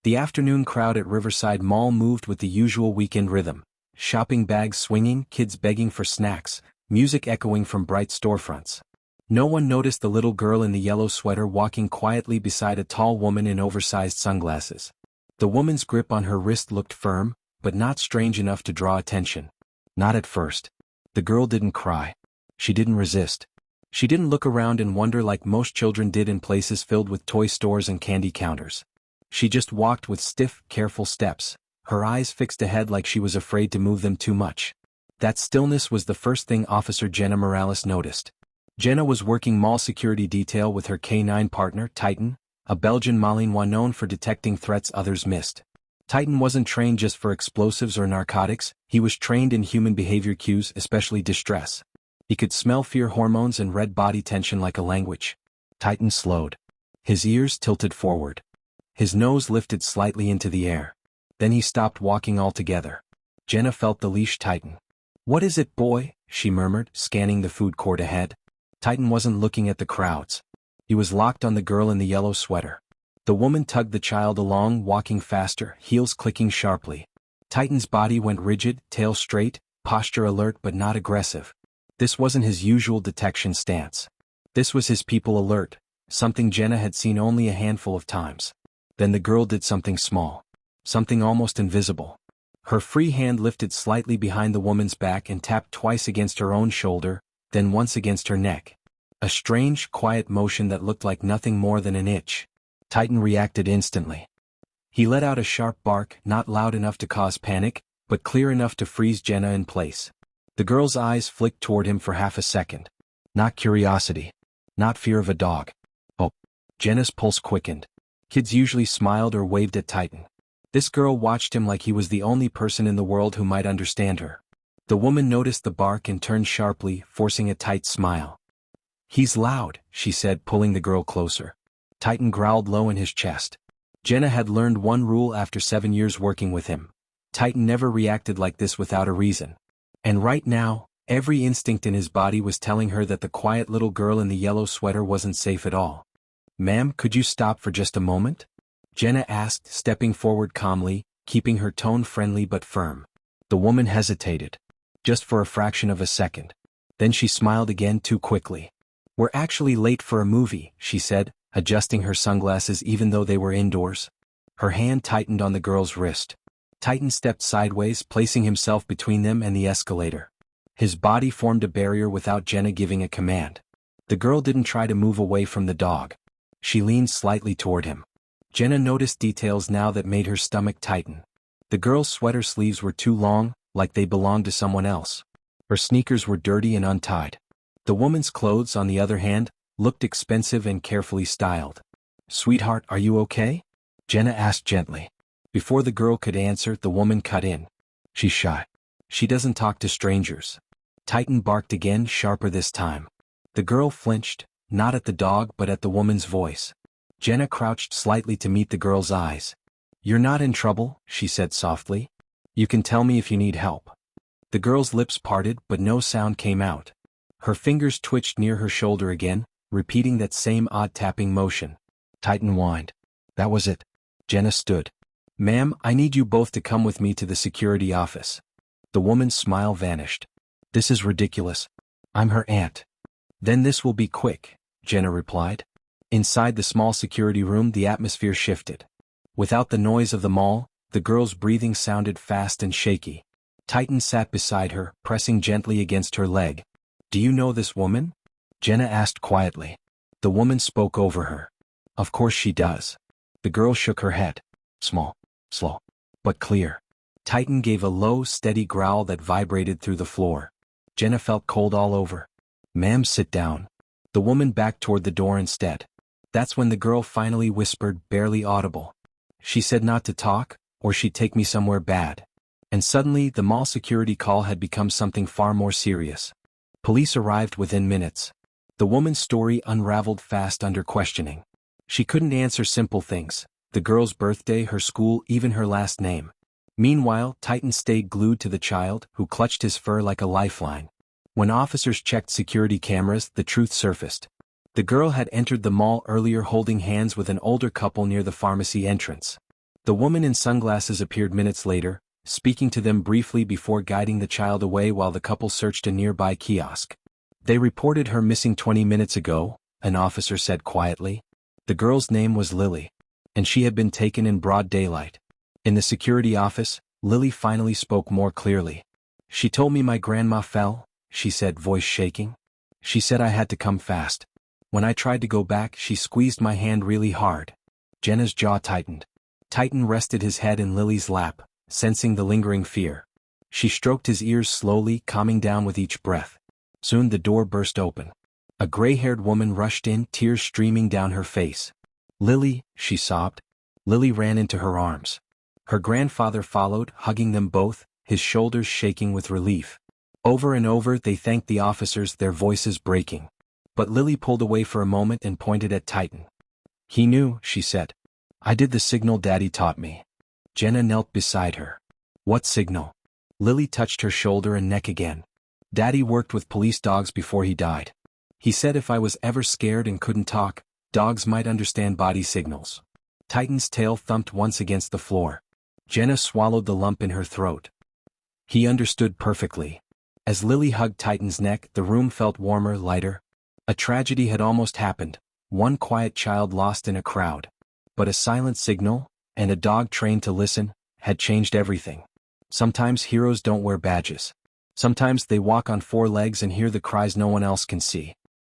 The afternoon crowd at Riverside Mall moved with the usual weekend rhythm. Shopping bags swinging, kids begging for snacks, music echoing from bright storefronts. No one noticed the little girl in the yellow sweater walking quietly beside a tall woman in oversized sunglasses. The woman's grip on her wrist looked firm, but not strange enough to draw attention. Not at first. The girl didn't cry. She didn't resist. She didn't look around and wonder like most children did in places filled with toy stores and candy counters. She just walked with stiff, careful steps, her eyes fixed ahead like she was afraid to move them too much. That stillness was the first thing Officer Jenna Morales noticed. Jenna was working mall security detail with her K9 partner, Titan, a Belgian Malinois known for detecting threats others missed. Titan wasn't trained just for explosives or narcotics, he was trained in human behavior cues, especially distress. He could smell fear hormones and read body tension like a language. Titan slowed. His ears tilted forward. His nose lifted slightly into the air. Then he stopped walking altogether. Jenna felt the leash tighten. "What is it, boy?" she murmured, scanning the food court ahead. Titan wasn't looking at the crowds. He was locked on the girl in the yellow sweater. The woman tugged the child along, walking faster, heels clicking sharply. Titan's body went rigid, tail straight, posture alert but not aggressive. This wasn't his usual detection stance. This was his people alert, something Jenna had seen only a handful of times. Then the girl did something small. Something almost invisible. Her free hand lifted slightly behind the woman's back and tapped twice against her own shoulder, then once against her neck. A strange, quiet motion that looked like nothing more than an itch. Titan reacted instantly. He let out a sharp bark, not loud enough to cause panic, but clear enough to freeze Jenna in place. The girl's eyes flicked toward him for half a second. Not curiosity. Not fear of a dog. Oh. Jenna's pulse quickened. Kids usually smiled or waved at Titan. This girl watched him like he was the only person in the world who might understand her. The woman noticed the bark and turned sharply, forcing a tight smile. "He's loud," she said, pulling the girl closer. Titan growled low in his chest. Jenna had learned one rule after 7 years working with him. Titan never reacted like this without a reason. And right now, every instinct in his body was telling her that the quiet little girl in the yellow sweater wasn't safe at all. "Ma'am, could you stop for just a moment?" Jenna asked, stepping forward calmly, keeping her tone friendly but firm. The woman hesitated. Just for a fraction of a second. Then she smiled again too quickly. "We're actually late for a movie," she said, adjusting her sunglasses even though they were indoors. Her hand tightened on the girl's wrist. Titan stepped sideways, placing himself between them and the escalator. His body formed a barrier without Jenna giving a command. The girl didn't try to move away from the dog. She leaned slightly toward him. Jenna noticed details now that made her stomach tighten. The girl's sweater sleeves were too long, like they belonged to someone else. Her sneakers were dirty and untied. The woman's clothes, on the other hand, looked expensive and carefully styled. "Sweetheart, are you okay?" Jenna asked gently. Before the girl could answer, the woman cut in. "She's shy. She doesn't talk to strangers." Titan barked again, sharper this time. The girl flinched, not at the dog but at the woman's voice. Jenna crouched slightly to meet the girl's eyes. "You're not in trouble," she said softly. "You can tell me if you need help." The girl's lips parted but no sound came out. Her fingers twitched near her shoulder again, repeating that same odd tapping motion. Titan whined. "That was it." Jenna stood. "Ma'am, I need you both to come with me to the security office." The woman's smile vanished. "This is ridiculous. I'm her aunt." "Then this will be quick," Jenna replied. Inside the small security room, the atmosphere shifted. Without the noise of the mall, the girl's breathing sounded fast and shaky. Titan sat beside her, pressing gently against her leg. "Do you know this woman?" Jenna asked quietly. The woman spoke over her. "Of course she does." The girl shook her head. "Small, slow, but clear." Titan gave a low, steady growl that vibrated through the floor. Jenna felt cold all over. "Ma'am, sit down." The woman backed toward the door instead. That's when the girl finally whispered, barely audible. She said not to talk, or she'd take me somewhere bad. And suddenly, the mall security call had become something far more serious. Police arrived within minutes. The woman's story unraveled fast under questioning. She couldn't answer simple things: the girl's birthday, her school, even her last name. Meanwhile, Titan stayed glued to the child, who clutched his fur like a lifeline. When officers checked security cameras, the truth surfaced. The girl had entered the mall earlier holding hands with an older couple near the pharmacy entrance. The woman in sunglasses appeared minutes later, speaking to them briefly before guiding the child away while the couple searched a nearby kiosk. They reported her missing 20 minutes ago, an officer said quietly. The girl's name was Lily, and she had been taken in broad daylight. In the security office, Lily finally spoke more clearly. She told me my grandma fell, she said, voice shaking. She said I had to come fast. When I tried to go back, she squeezed my hand really hard. Jenna's jaw tightened. Titan rested his head in Lily's lap, sensing the lingering fear. She stroked his ears slowly, calming down with each breath. Soon the door burst open. A gray-haired woman rushed in, tears streaming down her face. Lily, she sobbed. Lily ran into her arms. Her grandfather followed, hugging them both, his shoulders shaking with relief. Over and over they thanked the officers, their voices breaking. But Lily pulled away for a moment and pointed at Titan. He knew, she said. I did the signal Daddy taught me. Jenna knelt beside her. What signal? Lily touched her shoulder and neck again. Daddy worked with police dogs before he died. He said if I was ever scared and couldn't talk, dogs might understand body signals. Titan's tail thumped once against the floor. Jenna swallowed the lump in her throat. He understood perfectly. As Lily hugged Titan's neck, the room felt warmer, lighter. A tragedy had almost happened, one quiet child lost in a crowd. But a silent signal, and a dog trained to listen, had changed everything. Sometimes heroes don't wear badges. Sometimes they walk on four legs and hear the cries no one else can see.